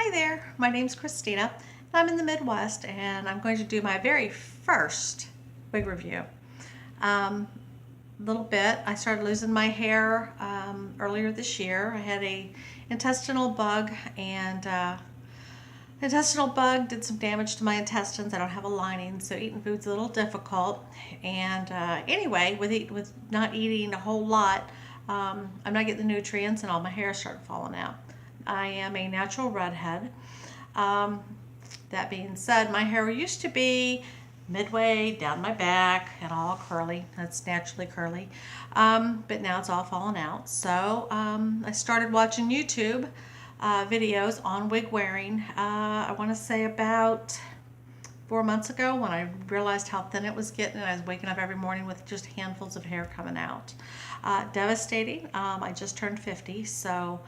Hi there, my name's Christina. I'm in the Midwest and I'm going to do my very first wig review. Little bit, I started losing my hair earlier this year. I had a intestinal bug and intestinal bug did some damage to my intestines. I don't have a lining, so eating food's a little difficult. And anyway, with not eating a whole lot, I'm not getting the nutrients and all my hair started falling out. I am a natural redhead. That being said, my hair used to be midway down my back and all curly. That's naturally curly. But now it's all fallen out. So I started watching YouTube videos on wig wearing. I want to say about 4 months ago when I realized how thin it was getting, and I was waking up every morning with just handfuls of hair coming out. Devastating. I just turned 50, so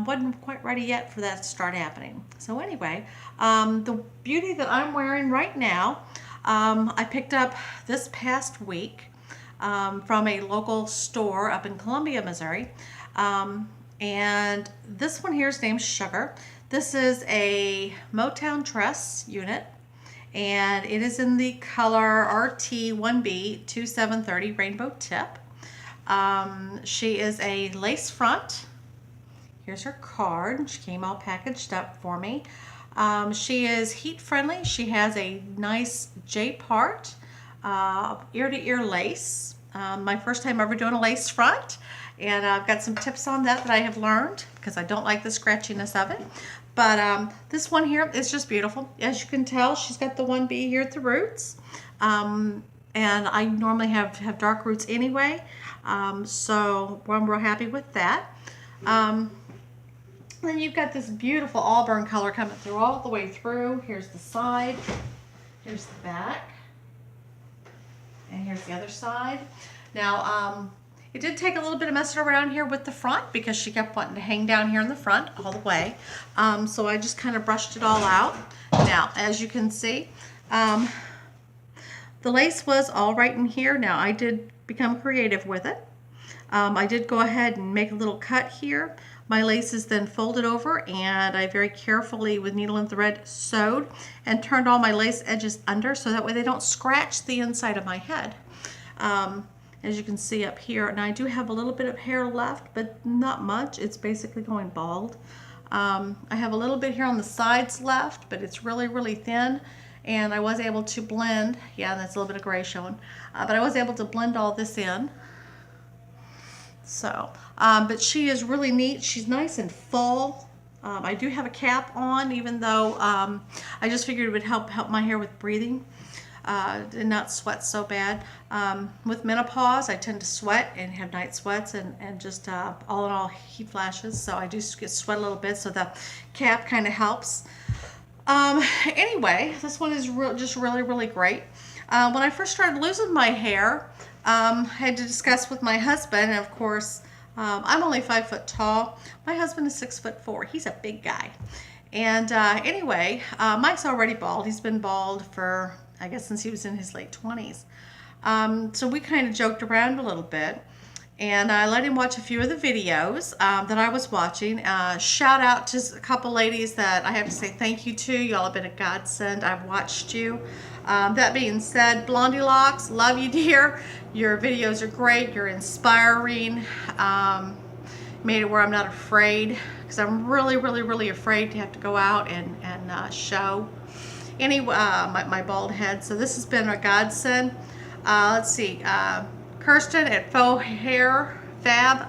wasn't quite ready yet for that to start happening. So anyway, the beauty that I'm wearing right now, I picked up this past week from a local store up in Columbia, Missouri. And this one here is named Sugar. This is a Motown Tress unit, and it is in the color RT1B 2730 Rainbow Tip. She is a lace front. Here's her card. She came all packaged up for me. She is heat friendly. She has a nice J-part, ear-to-ear lace. My first time ever doing a lace front, and I've got some tips on that I have learned because I don't like the scratchiness of it. But this one here is just beautiful. As you can tell, she's got the 1B here at the roots. And I normally have dark roots anyway, so I'm real happy with that. Then you've got this beautiful auburn color coming through all the way through. Here's the side, here's the back, and here's the other side. Now, it did take a little bit of messing around here with the front because she kept wanting to hang down here in the front all the way. So I just kind of brushed it all out. Now, as you can see, the lace was all right in here. Now, I did become creative with it. I did go ahead and make a little cut here. My lace is then folded over, and I very carefully with needle and thread sewed and turned all my lace edges under so that way they don't scratch the inside of my head. As you can see up here, and I do have a little bit of hair left, but not much. It's basically going bald. I have a little bit here on the sides left, but it's really, really thin. And I was able to blend, yeah, that's a little bit of gray showing, but I was able to blend all this in. So, but she is really neat. She's nice and full. I do have a cap on, even though I just figured it would help my hair with breathing and not sweat so bad. With menopause, I tend to sweat and have night sweats and just all in all heat flashes. So I do get sweat a little bit, so the cap kind of helps. Anyway, this one is just really, really great. When I first started losing my hair, I had to discuss with my husband, and of course, I'm only 5 foot tall. My husband is 6'4". He's a big guy. And anyway, Mike's already bald. He's been bald for, I guess, since he was in his late 20s. So we kind of joked around a little bit. And I let him watch a few of the videos that I was watching. Shout out to a couple ladies that I have to say thank you to. Y'all have been a godsend. I've watched you. That being said, Blondie Locks, love you, dear. Your videos are great. You're inspiring. Made it where I'm not afraid, because I'm really, really, really afraid to have to go out and show my bald head. So this has been a godsend. Let's see. Kirsten at Faux Hair Fab,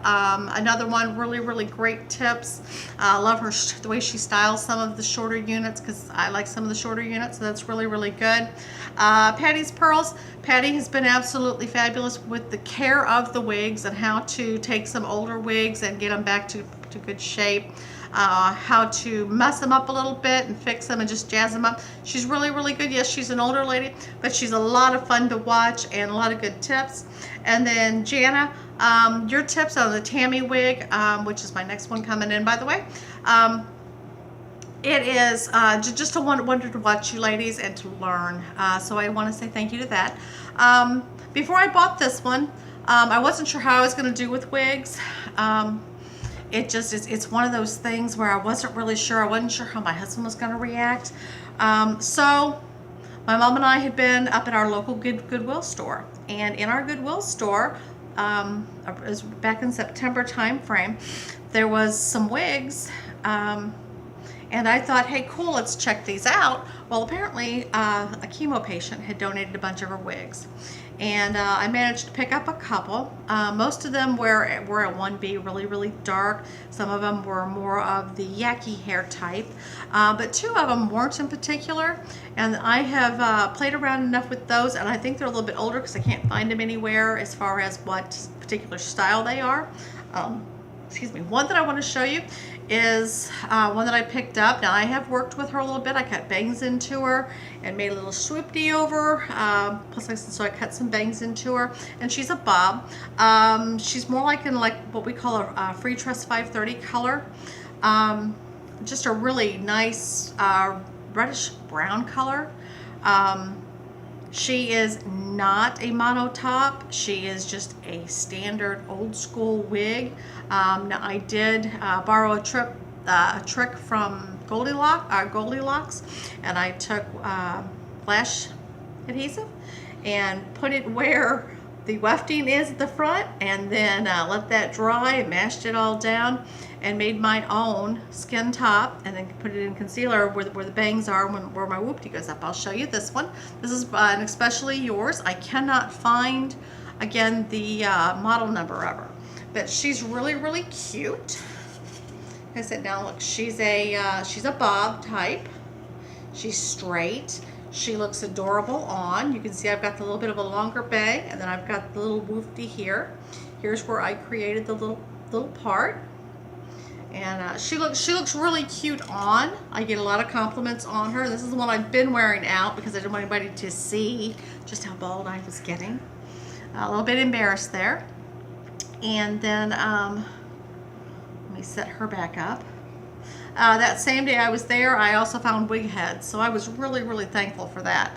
another one, really, really great tips. Love her, the way she styles some of the shorter units, because I like some of the shorter units, so that's really, really good. Patty's Pearls. Patty has been absolutely fabulous with the care of the wigs and how to take some older wigs and get them back to good shape. How to mess them up a little bit and fix them and just jazz them up. She's really, really good. Yes, she's an older lady, but she's a lot of fun to watch and a lot of good tips. And then Jana, your tips on the Tammy wig, which is my next one coming in, by the way. It is just a wonder to watch you ladies and to learn. So I want to say thank you to that. Before I bought this one, I wasn't sure how I was going to do with wigs. it just is, it's one of those things where I wasn't really sure. I wasn't sure how my husband was going to react. So my mom and I had been up at our local Goodwill store, and in our Goodwill store, it was back in September time frame, there was some wigs, and I thought, hey, cool, let's check these out. Well, apparently a chemo patient had donated a bunch of her wigs, and I managed to pick up a couple. Most of them were at 1B, really, really dark. Some of them were more of the yaki hair type, but 2 of them weren't in particular. And I have played around enough with those, and I think they're a little bit older because I can't find them anywhere as far as what particular style they are. Excuse me. One that I want to show you is one that I picked up. Now I have worked with her a little bit. I cut bangs into her and made a little swoopty over. So I cut some bangs into her, and she's a bob. She's more like in what we call a free tress 530 color. Just a really nice reddish brown color. She is not a mono top. She is just a standard old school wig. Now I did borrow a trick from Goldilocks, and I took flash adhesive and put it where the wefting is at the front, and then let that dry and mashed it all down and made my own skin top, and then put it in concealer where the bangs are where my whoopty goes up. I'll show you this one. This is an especially yours. I cannot find, again, the model number of her, but she's really, really cute. I said, now look, she's a bob type. She's straight. She looks adorable on. You can see I've got the little bit of a longer bang, and then I've got the little woofty here. Here's where I created the little part. And she looks really cute on. I get a lot of compliments on her. This is the one I've been wearing out because I didn't want anybody to see just how bald I was getting. A little bit embarrassed there. And then let me set her back up. That same day I was there, I also found wig heads, so I was really, really thankful for that.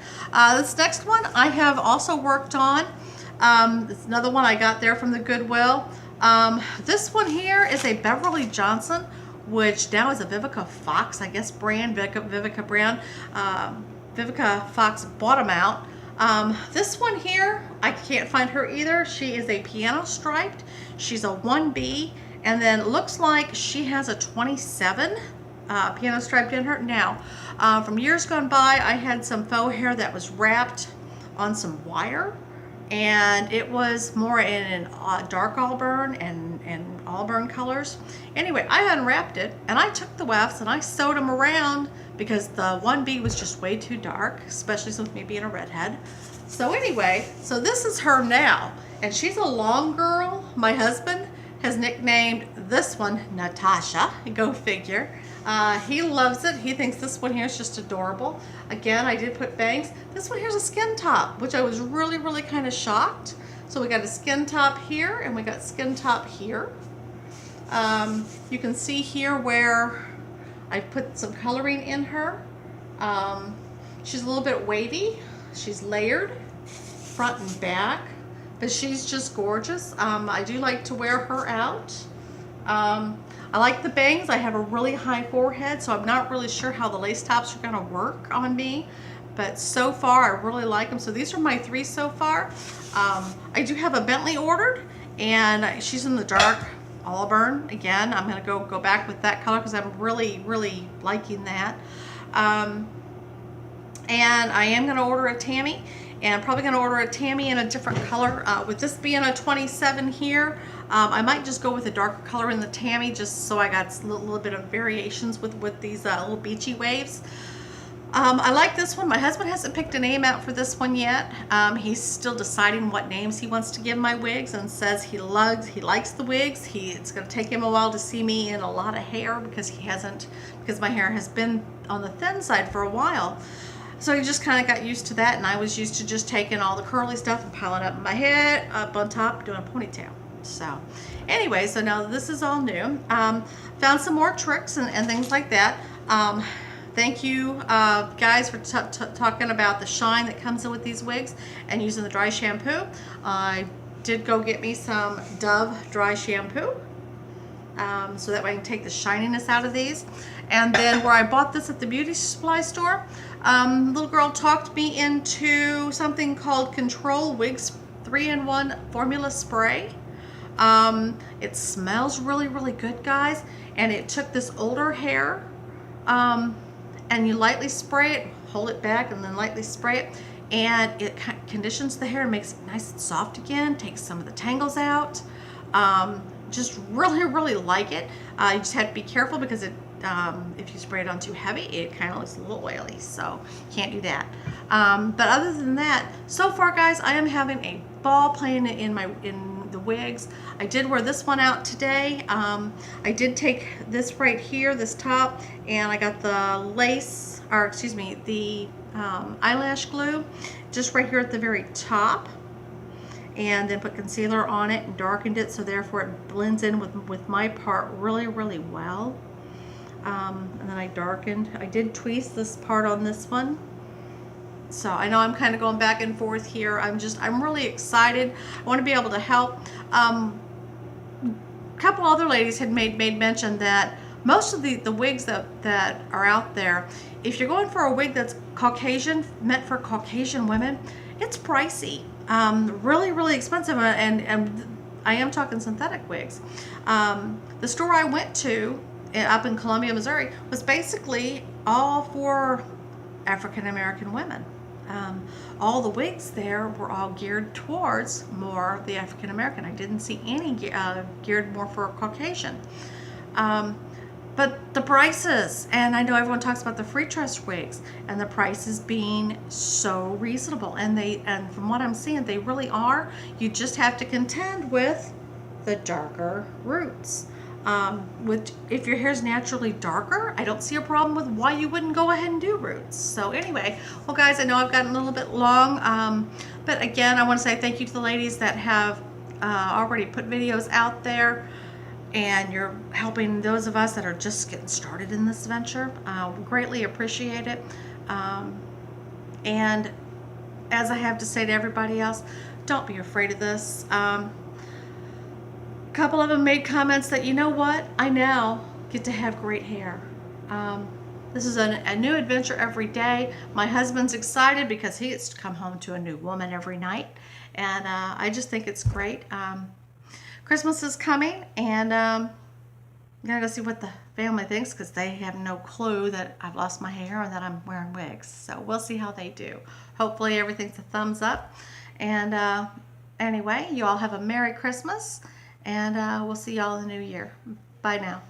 This next one I have also worked on. It's another one I got there from the Goodwill. This one here is a Beverly Johnson, which now is a Vivica Fox, I guess, brand, Vivica brand. Vivica Fox bought them out. This one here, I can't find her either. She is a piano striped. She's a 1B, and then it looks like she has a 27 piano striped in her. Now, from years gone by, I had some faux hair that was wrapped on some wire, and it was more in dark auburn and auburn colors. Anyway, I unwrapped it, and I took the wefts and I sewed them around because the 1B was just way too dark, especially with me being a redhead. So anyway, so this is her now, and she's a long girl. My husband has nicknamed this one Natasha, go figure. He loves it. He thinks this one here is just adorable. Again, I did put bangs. This one here's a skin top, which I was really, really kind of shocked. So we got a skin top here, and we got skin top here. You can see here where I put some coloring in her. She's a little bit wavy. She's layered, front and back, but she's just gorgeous. I do like to wear her out. I like the bangs. I have a really high forehead, so I'm not really sure how the lace tops are going to work on me, but so far I really like them. So these are my 3 so far. I do have a Bentley ordered, and she's in the dark auburn. Again, I'm going to go back with that color because I'm really, really liking that. And I am going to order a Tammy, and I'm probably going to order a Tammy in a different color. With this being a 27 here, I might just go with a darker color in the Tammy, just so I got a little bit of variations with these little beachy waves. I like this one. My husband hasn't picked a name out for this one yet. He's still deciding what names he wants to give my wigs, and says he likes the wigs. It's going to take him a while to see me in a lot of hair because my hair has been on the thin side for a while. So he just kind of got used to that, and I was used to just taking all the curly stuff and piling up in my head, up on top, doing a ponytail. So anyway, so now this is all new. Found some more tricks and things like that. Thank you guys for talking about the shine that comes in with these wigs and using the dry shampoo. I did go get me some Dove dry shampoo. so that way I can take the shininess out of these. And then where I bought this at the beauty supply store, little girl talked me into something called Control Wigs 3-in-1 Formula Spray. It smells really, really good, guys. And it took this older hair, and you lightly spray it, hold it back, and then lightly spray it. And it conditions the hair and makes it nice and soft again, takes some of the tangles out. Just really, really like it. You just have to be careful because it, if you spray it on too heavy, it kind of looks a little oily, so can't do that. But other than that, so far, guys, I am having a ball playing in the wigs. I did wear this one out today. I did take this right here, this top, and I got the lace, or excuse me, the eyelash glue just right here at the very top, and then put concealer on it and darkened it, so therefore it blends in with my part really, really well. And then I did tweeze this part on this one. So I know I'm kind of going back and forth here. I'm really excited. I want to be able to help. A couple other ladies had made mention that most of the wigs that are out there, if you're going for a wig that's Caucasian, meant for Caucasian women, it's pricey. Really, really expensive, and I am talking synthetic wigs. The store I went to up in Columbia, Missouri, was basically all for African American women. All the wigs there were all geared towards more the African American. I didn't see any geared more for Caucasian. But the prices, and I know everyone talks about the free trust wigs and the prices being so reasonable, and from what I'm seeing, they really are. You just have to contend with the darker roots. If your hair is naturally darker, I don't see a problem with why you wouldn't go ahead and do roots. So anyway, well, guys, I know I've gotten a little bit long, but again, I want to say thank you to the ladies that have already put videos out there, and you're helping those of us that are just getting started in this venture. We greatly appreciate it. And as I have to say to everybody else, don't be afraid of this. A couple of them made comments that, you know what, I now get to have great hair. This is a new adventure every day. My husband's excited because he gets to come home to a new woman every night, and I just think it's great. Christmas is coming, and I'm gonna go see what the family thinks, because they have no clue that I've lost my hair and that I'm wearing wigs. So we'll see how they do. Hopefully everything's a thumbs up. And anyway, you all have a Merry Christmas, and we'll see y'all in the new year. Bye now.